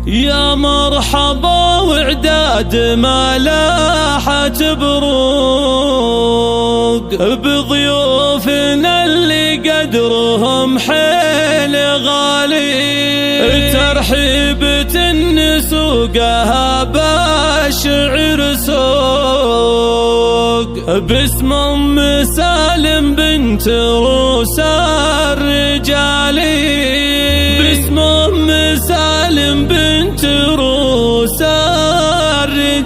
يا مرحبا وعداد ما لاحت بروق بضيوفنا اللي قدرهم حيل غالي، ترحيبة نسوقها بشعر سوق باسم ام سالم بنت روس الرجالي، باسم ام سالم بنت روس الرجالي.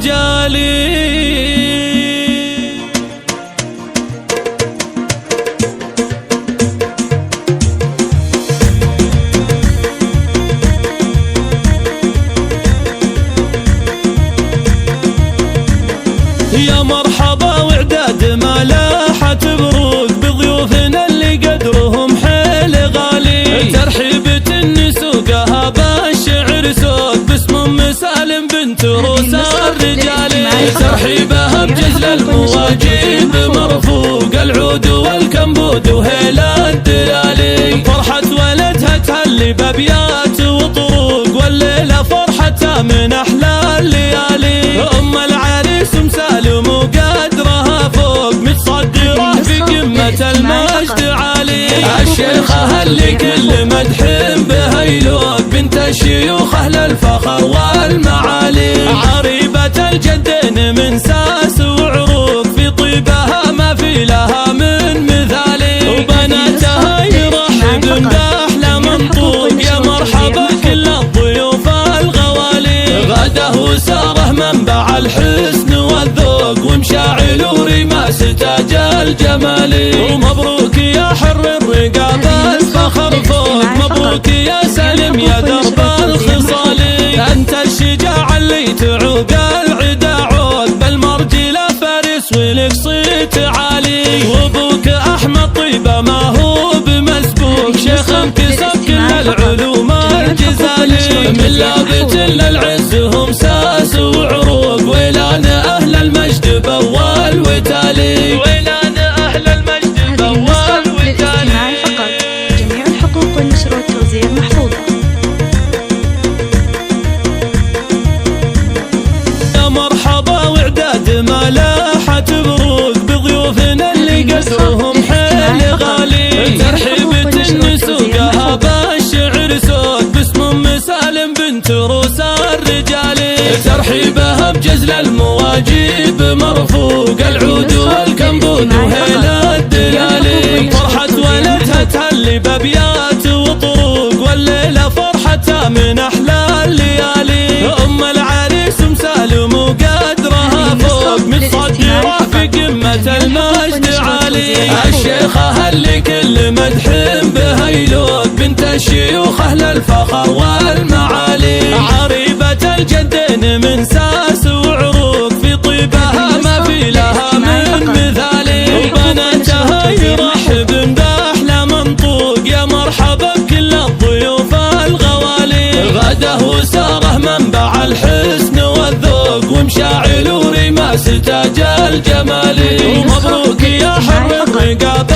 يا مرحبا وعداد ما لاحت بروق بضيوفنا اللي قدرهم حيل غالي، ترحيبة نسوقها بالشعر سوق باسم ام سالم بنت روس الرجالي، ترحيبها بجزل المواجيب مرفوق العود والكمبود وهيلا الدلالي، فرحة ولدها تهلي بابيات وطروق والليلة فرحتها من احلى الليالي، ام العريس ام سالم وقدرها فوق متصدرة في قمة المجد عالي، الشيخة اللي كل مدح بها يلوق بنت الشيوخ اهل الفخر والمعالي، عريبة الجدين من ساس وعروق في طيبها ما في لها من مثالي، وبناتها يرحبن باحلى منطوق يا مرحبا كل الضيوف الغوالي، غدا وساره منبع الحسن والذوق ومشاعل ورماس تاج الجمالي، ومبروك يا حر الرقاب الفخر فوق، مبروك يا سالم يا درب الخصالي، انت الشجاع اللي تعوق العدا عود بالمرجله فارس ولك صيت عالي، وابوك احمد طيبه ما هو بمسبوق شيخ انكسب كل العلوم الجزالي، من لابت للعز هم ساس وعروق ويلان اهل المجد بول وتالي، ويلان اهل المجد بول وتالي. جميع الحقوق والنشر والتوزيع محفوظة. يا مرحبا وعداد ما لاحت بروق بضيوفنا اللي قدرهم حيل غالي، ترحيبة نسوقها بالشعر سوق باسم ام سالم بنت روس الرجالي، ترحيبها بجزل المواجيب مرفوق العود والكمبود وهيلا الدلالي، فرحة ولدها تهلي بابيات وطروق والليلة فرحتها من احلى الليالي، ام العريس ام سالم وقدرها فوق متصدرة في قمة المجد عالي، الشيخة اللي كل مدح بها يلوق بنت الشيوخ اهل الفخر والمعالي، عريبة الجدين من ساس وعروق في طيبها ما في لها من مثالي، وبناتها يرحبن باحلى منطوق يا مرحبا بكل الضيوف الغوالي، غدا وساره منبع الحسن والذوق ومشاعل ورماس تاج الجمالي، ومبروك يا حر الرقاب